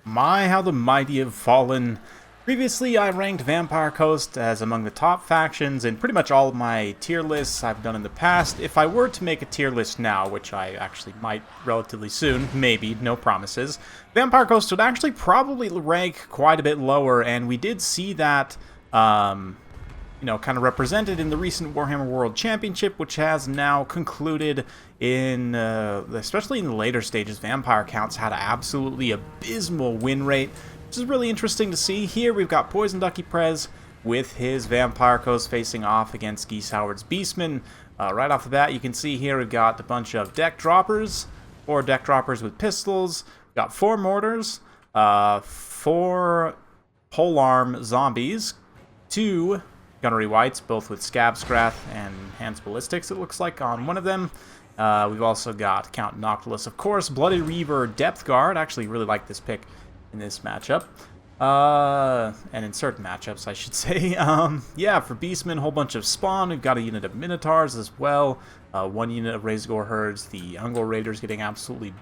My, how the mighty have fallen. Previously, I ranked Vampire Coast as among the top factions in pretty much all of my tier lists I've done in the past. If I were to make a tier list now, which I actually might relatively soon, maybe, no promises, Vampire Coast would actually probably rank quite a bit lower, and we did see that, kind of represented in the recent Warhammer World Championship, which has now concluded in, especially in the later stages, Vampire Counts had an absolutely abysmal win rate, which is really interesting to see. Here we've got Poison Ducky Prez with his Vampire Coast facing off against Geese Howard's Beastmen. Right off the bat, you can see here we've got a bunch of deck droppers, 4 deck droppers with pistols, we've got 4 mortars, 4 polearm zombies, 2 gunnery whites, both with Scab Scrath and Hands Ballistics, it looks like, on one of them. We've also got Count Noctilus, of course, Bloody Reaver Depth Guard. I actually really like this pick in this matchup. And in certain matchups, I should say. Yeah, for Beastmen, a whole bunch of spawn. We've got a unit of Minotaurs as well. 1 unit of Razorgore Herds. The Ungol Raiders getting absolutely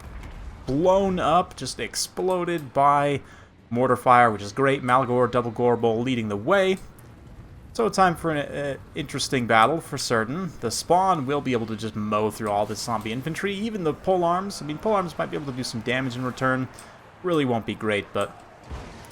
blown up, just exploded by mortar fire, which is great. Malgore, Double Gorble leading the way. So time for an interesting battle, for certain. The spawn will be able to just mow through all this zombie infantry. Even the polearms. I mean, polearms might be able to do some damage in return. Really won't be great, but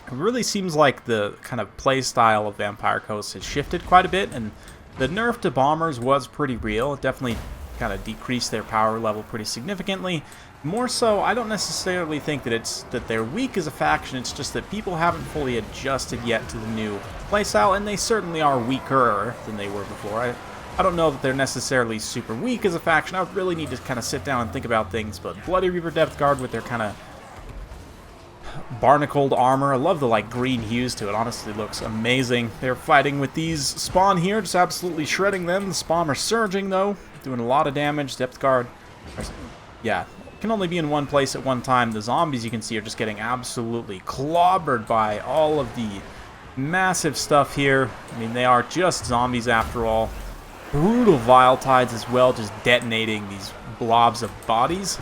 it really seems like the kind of play style of Vampire Coast has shifted quite a bit, and the nerf to bombers was pretty real. It definitely kind of decreased their power level pretty significantly. More so, I don't necessarily think that they're weak as a faction. It's just that people haven't fully adjusted yet to the new playstyle, and they certainly are weaker than they were before. I don't know that they're necessarily super weak as a faction. I would really need to kind of sit down and think about things, but Bloody Reaver Depth Guard with their kind of barnacled armor. I love the green hues to it. Honestly, looks amazing. They're fighting with these spawn here, just absolutely shredding them. The spawn are surging though, doing a lot of damage. Depth Guard, yeah, can only be in one place at one time. The zombies, you can see, are just getting absolutely clobbered by all of the massive stuff here. I mean, they are just zombies after all. Brutal Vile Tides as well, just detonating these blobs of bodies.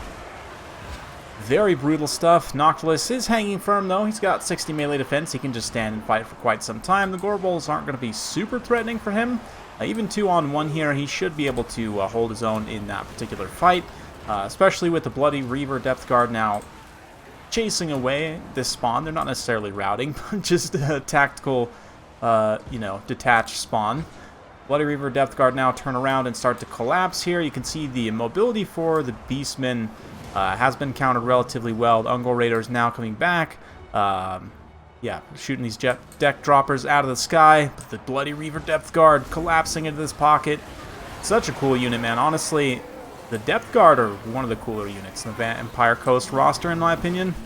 Very brutal stuff. Noctilus is hanging firm, though. He's got 60 melee defense. He can just stand and fight for quite some time. The Gorbles aren't going to be super threatening for him. Even 2-on-1 here, he should be able to hold his own in that particular fight, especially with the Bloody Reaver Depth Guard now chasing away this spawn. They're not necessarily routing, but just a tactical, detached spawn. Bloody Reaver Depth Guard now turn around and start to collapse here. You can see the mobility for the Beastmen has been countered relatively well. The Ungol Raiders now coming back. Yeah, shooting these deck droppers out of the sky. But the Bloody Reaver Depth Guard collapsing into this pocket. Such a cool unit, man. Honestly, the Depth Guard are one of the cooler units in the Vampire Coast roster, in my opinion.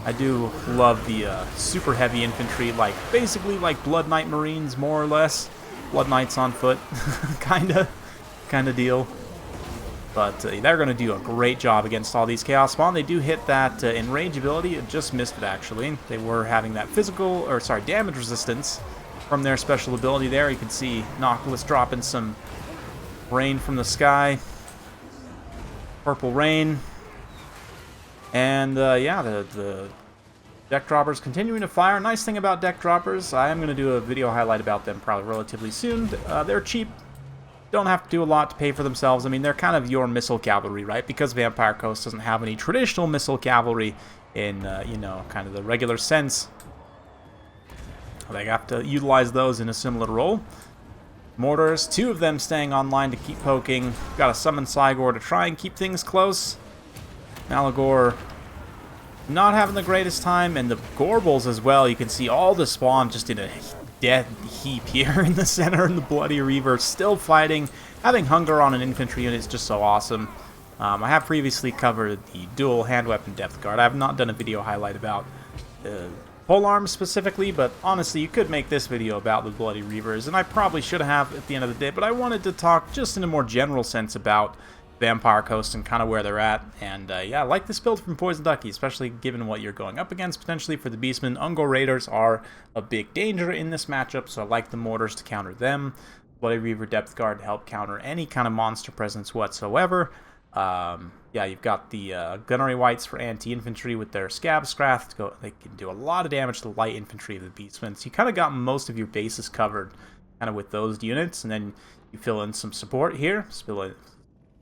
I do love the super heavy infantry, basically like Blood Knight Marines, more or less. Blood Knights on foot, kind of deal. But they're going to do a great job against all these Chaos Spawn. They do hit that Enrage ability. It just missed it, actually. They were having that damage resistance from their special ability there. You can see Noctilus dropping some rain from the sky. Purple rain. And, yeah, the deck droppers continuing to fire. Nice thing about deck droppers, I am going to do a video highlight about them probably relatively soon. They're cheap. Don't have to do a lot to pay for themselves. I mean, they're kind of your missile cavalry, right? Because Vampire Coast doesn't have any traditional missile cavalry in, kind of the regular sense. They have to utilize those in a similar role. Mortars, 2 of them staying online to keep poking. Got to summon Cygor to try and keep things close. Malagor not having the greatest time, and the Gorbles as well. You can see all the spawn just in a dead heap here in the center, and the Bloody Reaver still fighting. Having hunger on an infantry unit is just so awesome. I have previously covered the dual hand weapon Depth Guard. I have not done a video highlight about polearms specifically, but honestly, you could make this video about the Bloody Reavers, and I probably should have at the end of the day, but I wanted to talk just in a more general sense about Vampire Coast and kind of where they're at. And yeah, I like this build from Poison Ducky, especially given what you're going up against potentially for the Beastmen. Ungol Raiders are a big danger in this matchup, so I like the mortars to counter them. Bloody Reaver Depth Guard to help counter any kind of monster presence whatsoever. Yeah, you've got the Gunnery Wights for anti-infantry with their Scab Scrath. They can do a lot of damage to the light infantry of the Beastmen. So you kind of got most of your bases covered kind of with those units, and then you fill in some support here. Fill in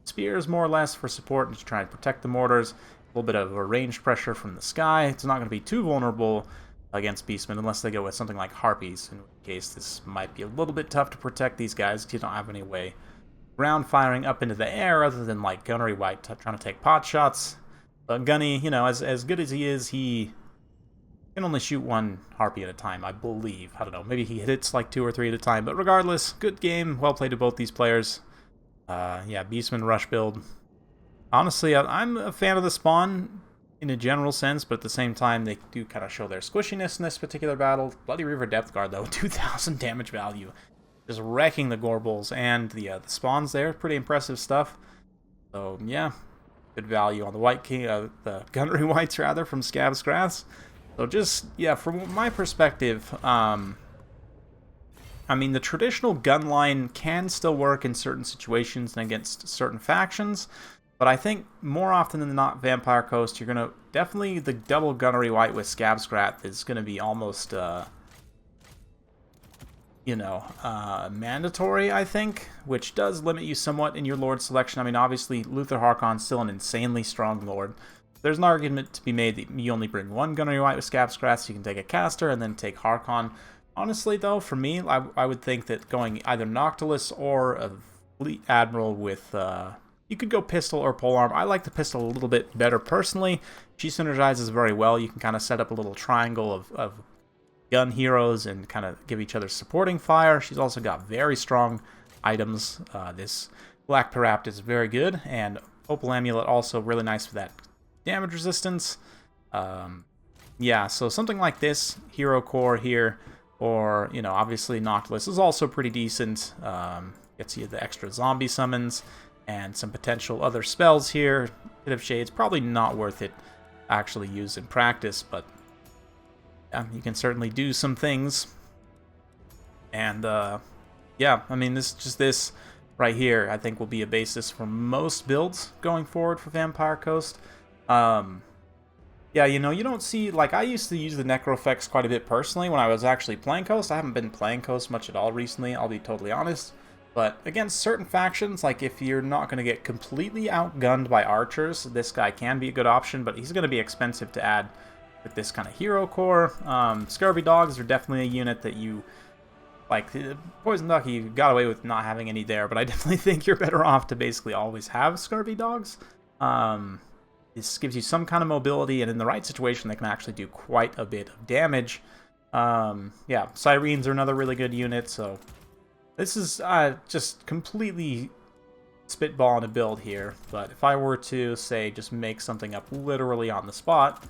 spears more or less for support and to try and protect the mortars. A little bit of a range pressure from the sky. It's not going to be too vulnerable against Beastmen unless they go with something like Harpies, in which case this might be a little bit tough to protect these guys because you don't have any way ground firing up into the air other than like Gunnery Wight trying to take pot shots. But Gunny, you know, as good as he is, he can only shoot one Harpy at a time, I believe. I don't know, maybe he hits like 2 or 3 at a time, but regardless, good game, well played to both these players. Yeah, Beastman rush build. Honestly, I'm a fan of the spawn in a general sense, but at the same time, they do kind of show their squishiness in this particular battle. Bloody Reaver Depth Guard, though, 2,000 damage value. Just wrecking the Gorbles and the spawns there. Pretty impressive stuff. So, yeah, good value on the White King, the Gunnery Wights, rather, from Scab Scraths. So just, yeah, from my perspective, I mean, the traditional gun line can still work in certain situations and against certain factions, but I think more often than not, Vampire Coast, you're going to definitely, the double Gunnery Wight with Scab Scrath is going to be almost, you know, mandatory, I think, which does limit you somewhat in your Lord selection. I mean, obviously, Luther Harkon's still an insanely strong Lord. There's an argument to be made that you only bring one Gunnery Wight with Scab Scrath, so you can take a caster and then take Harkon. Honestly, though, for me, I would think that going either Noctilus or a Fleet Admiral with, you could go pistol or polearm. I like the pistol a little bit better personally. She synergizes very well. You can kind of set up a little triangle of gun heroes and kind of give each other supporting fire. She's also got very strong items. This Black Parapt is very good, and Opal Amulet also really nice for that damage resistance. Yeah, so something like this, Hero Core here, or, you know, obviously Noctilus is also pretty decent. Gets you the extra zombie summons and some potential other spells here. Pit of Shades, probably not worth it actually used in practice, but yeah, you can certainly do some things. And yeah, I mean, this right here, I think will be a basis for most builds going forward for Vampire Coast. Yeah, you know, you don't see, like, I used to use the Necrofex quite a bit personally when I was actually playing Coast. I haven't been playing Coast much at all recently, I'll be totally honest. But against certain factions, like if you're not going to get completely outgunned by archers, this guy can be a good option, but he's going to be expensive to add with this kind of hero core. Scurvy Dogs are definitely a unit that you, like, Poison Ducky, you got away with not having any there, but I definitely think you're better off to basically always have Scurvy Dogs. This gives you some kind of mobility, and in the right situation, they can actually do quite a bit of damage. Yeah, Syrenes are another really good unit, so this is just completely spitballing a build here. But if I were to, say, just make something up literally on the spot,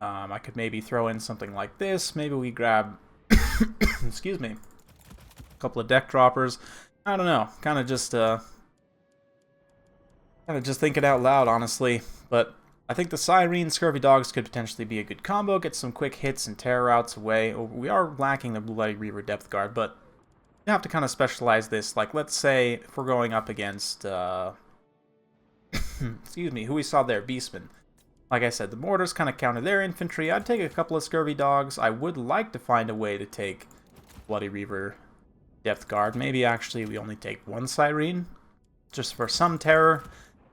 I could maybe throw in something like this. Maybe we grab, excuse me, a couple of deck droppers. I don't know, kind of just thinking out loud, honestly. But I think the Sirene Scurvy Dogs could potentially be a good combo. Get some quick hits and terror routes away. We are lacking the Bloody Reaver Depth Guard, but you have to kind of specialize this. Like, let's say if we're going up against, excuse me, who we saw there, Beastmen. Like I said, the mortars kind of counter their infantry. I'd take a couple of Scurvy Dogs. I would like to find a way to take Bloody Reaver Depth Guard. Maybe actually we only take one Sirene, just for some terror.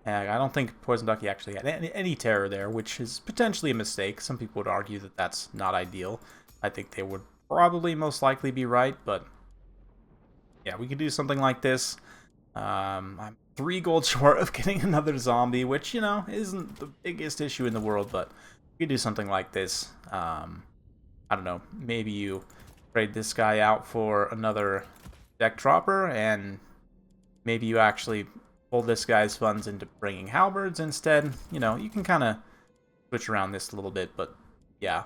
I don't think Poison Ducky actually had any terror there, which is potentially a mistake. Some people would argue that that's not ideal. I think they would probably most likely be right, but yeah, we could do something like this. I'm 3 gold short of getting another zombie, which, you know, isn't the biggest issue in the world, but we could do something like this. I don't know, maybe you trade this guy out for another deck dropper, and maybe you actually pull this guy's funds into bringing halberds instead. You know, you can kind of switch around this a little bit, but yeah.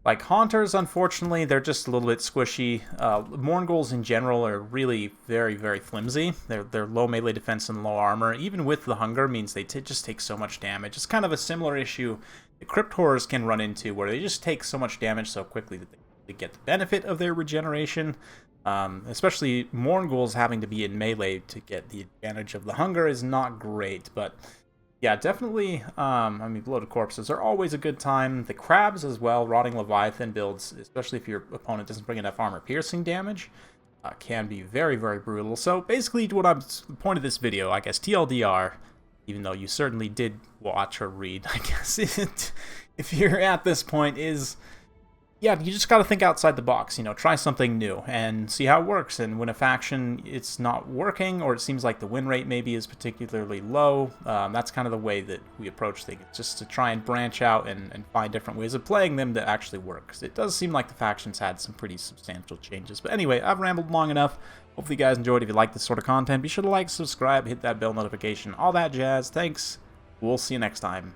Like Haunters, unfortunately, they're just a little bit squishy. Mournguls in general are really very, very flimsy. They're low melee defense and low armor. Even with the hunger means they just take so much damage. It's kind of a similar issue the Crypt Horrors can run into, where they just take so much damage so quickly that they get the benefit of their regeneration. Especially Morgul's having to be in melee to get the advantage of the hunger is not great, but yeah, definitely, I mean, bloated corpses are always a good time. The crabs as well, rotting leviathan builds, especially if your opponent doesn't bring enough armor piercing damage, can be very, very brutal. So basically the point of this video, I guess, TLDR, even though you certainly did watch or read, I guess, if you're at this point, is, yeah, you just got to think outside the box, you know, try something new and see how it works. And when a faction, it's not working, or it seems like the win rate maybe is particularly low, that's kind of the way that we approach things, just to try and branch out and find different ways of playing them that actually work. 'Cause it does seem like the factions had some pretty substantial changes. But anyway, I've rambled long enough. Hopefully you guys enjoyed. If you like this sort of content, be sure to like, subscribe, hit that bell notification, all that jazz. Thanks. We'll see you next time.